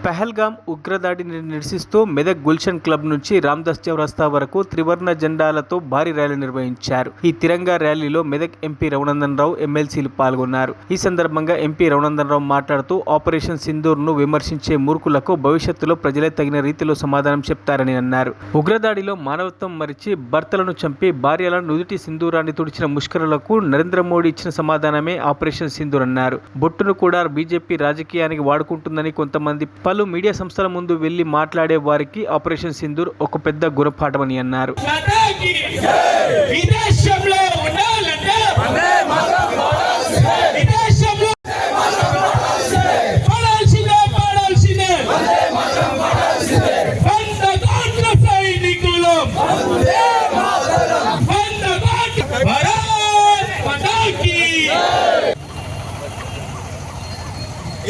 పహల్గామ్ ఉగ్రదాడిని నిరసిస్తూ మెదక్ గుల్షన్ క్లబ్ నుంచి రామ్దాస్ చౌరస్తా వరకు త్రివర్ణ జెండాలతో భారీ ర్యాలీ నిర్వహించారు. ఈ తిరంగా ర్యాలీలో మెదక్ ఎంపీ రఘునందన్ రావు, ఎమ్మెల్సీలు పాల్గొన్నారు. ఈ సందర్భంగా ఎంపీ రఘునందన్ రావు మాట్లాడుతూ ఆపరేషన్ సింధూర్ ను విమర్శించే మూర్ఖులకు భవిష్యత్తులో ప్రజలే తగిన రీతిలో సమాధానం చెప్తారని అన్నారు. ఉగ్రదాడిలో మానవత్వం మరిచి భర్తలను చంపి భార్యల నుదుటి సింధూరాన్ని తుడిచిన ముష్కరులకు నరేంద్ర మోడీ ఇచ్చిన సమాధానమే ఆపరేషన్ సింధూర్ అన్నారు. బొట్టును కూడా బీజేపీ రాజకీయానికి వాడుకుంటుందని కొంతమంది పలు మీడియా సంస్థల ముందు వెళ్లి మాట్లాడే వారికి ఆపరేషన్ సింధూర్ ఒక పెద్ద గుణపాఠమని అన్నారు.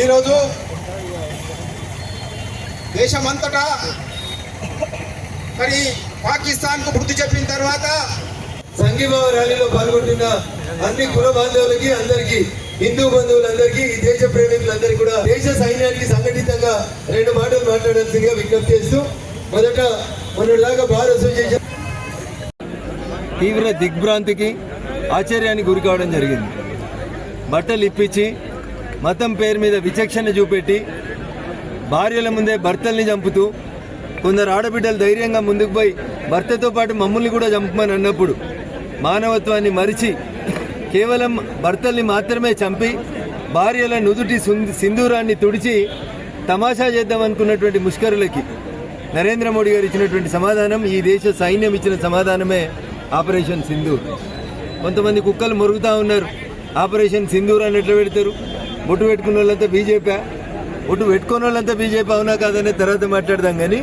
ఈరోజు దేశమంతటా మరి పాకిస్తాన్కు బుద్ధి చెప్పిన తర్వాత సంఘీభావ ర్యాలీలో పాల్గొంటున్న అన్ని కుల బాంధవులకి, అందరికీ, హిందూ బంధువులందరికీ, ఈ దేశ ప్రేమికులందరికీ కూడా దేశ సైన్యానికి సంఘటితంగా 2 మాటలు మాట్లాడాల్సిందిగా విజ్ఞప్తి చేస్తూ, మొదట మొన్నటిదాకా బార్ అసోసియేషన్ తీవ్ర దిగ్భ్రాంతికి, ఆశ్చర్యానికి గురి కావడం జరిగింది. బట్టలు ఇప్పించి మతం పేరు మీద విచక్షణ చూపెట్టి భార్యల ముందే భర్తల్ని చంపుతూ, కొందరు ఆడబిడ్డలు ధైర్యంగా ముందుకు పోయి భర్తతో పాటు మమ్మల్ని కూడా చంపమని అన్నప్పుడు మానవత్వాన్ని మరిచి కేవలం భర్తల్ని మాత్రమే చంపి భార్యల నుదుటి సింధూరాన్ని తుడిచి తమాషా చేద్దామనుకున్నటువంటి ముష్కరులకి నరేంద్ర మోడీ గారు ఇచ్చినటువంటి సమాధానం, ఈ దేశ సైన్యం ఇచ్చిన సమాధానమే ఆపరేషన్ సింధూర్. కొంతమంది కుక్కలు మొరుగుతూ ఉన్నారు. ఆపరేషన్ సింధూర్ అని ఎట్లా పెడతారు? బొట్టు పెట్టుకున్న వాళ్ళంతా బీజేపీ, బొట్టు పెట్టుకున్న వాళ్ళంతా బీజేపీ అవునా కాదనే తర్వాత మాట్లాడదాం. కానీ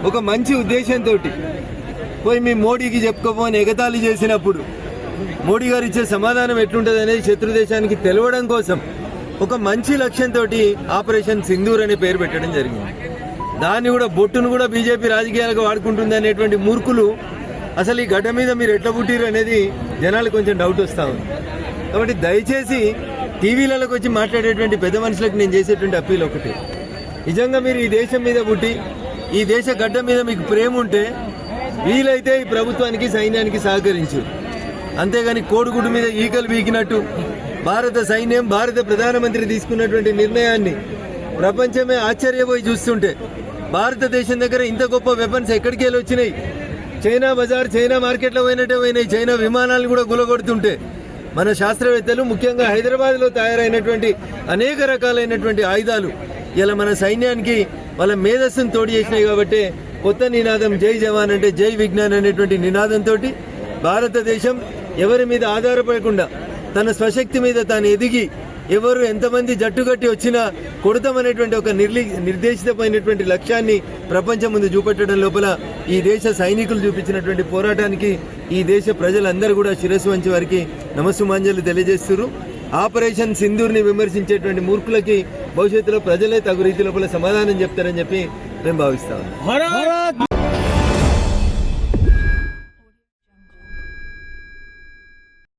ఒక మంచి ఉద్దేశంతో పోయి మీ మోడీకి చెప్పుకోమని ఎగతాళి చేసినప్పుడు మోడీ గారు ఇచ్చే సమాధానం ఎట్లుంటుంది అనేది శత్రు దేశానికి తెలవడం కోసం ఒక మంచి లక్ష్యంతో ఆపరేషన్ సింధూర్ అనే పేరు పెట్టడం జరిగింది. దాన్ని కూడా బొట్టును కూడా బీజేపీ రాజకీయాలకు వాడుకుంటుంది అనేటువంటి మూర్ఖులు అసలు ఈ గడ్డ మీద మీరు ఎట్లా పుట్టిరు అనేది జనాలకు కొంచెం డౌట్ వస్తూ ఉంది. కాబట్టి దయచేసి టీవీలకు వచ్చి మాట్లాడేటువంటి పెద్ద మనుషులకు నేను చేసేటువంటి అప్పీల్ ఒకటి, నిజంగా మీరు ఈ దేశం మీద పుట్టి ఈ దేశ గడ్డ మీద మీకు ప్రేమ ఉంటే వీలైతే ఈ ప్రభుత్వానికి, సైన్యానికి సహకరించు. అంతేగాని కోడిగుడ్డు మీద ఈకలు బీకినట్టు భారత సైన్యం, భారత ప్రధానమంత్రి తీసుకున్నటువంటి నిర్ణయాన్ని ప్రపంచమే ఆశ్చర్యపోయి చూస్తుంటే, భారతదేశం దగ్గర ఇంత గొప్ప వెపన్స్ ఎక్కడికి వెళ్ళి వచ్చినాయి? చైనా బజార్, చైనా మార్కెట్లో పోయినట్టే పోయినాయి. చైనా విమానాలను కూడా గులగొడుతుంటే మన శాస్త్రవేత్తలు, ముఖ్యంగా హైదరాబాద్లో తయారైనటువంటి అనేక రకాలైనటువంటి ఆయుధాలు ఇలా మన సైన్యానికి వాళ్ళ మేధస్సును తోడు చేసినాయి. కాబట్టి కొత్త నినాదం జై జవాన్ అంటే జై విజ్ఞాన్ అనేటువంటి నినాదంతో భారతదేశం ఎవరి మీద ఆధారపడకుండా తన స్వశక్తి మీద తాను ఎదిగి ఎవరు ఎంతమంది జట్టుగట్టి వచ్చినా కొడతామనేటువంటి ఒక నిర్దేశితమైనటువంటి లక్ష్యాన్ని ప్రపంచం ముందు చూపెట్టడం లోపల ఈ దేశ సైనికులు చూపించినటువంటి పోరాటానికి ఈ దేశ ప్రజలందరూ కూడా శిరస్సు వంచి వారికి నమస్సుమాంజలు తెలియజేస్తున్నారు. ఆపరేషన్ సింధూర్ని విమర్శించేటువంటి మూర్ఖులకి భవిష్యత్తులో ప్రజలే తగు రీతి లోపల సమాధానం చెప్తారని చెప్పి మేము భావిస్తాం.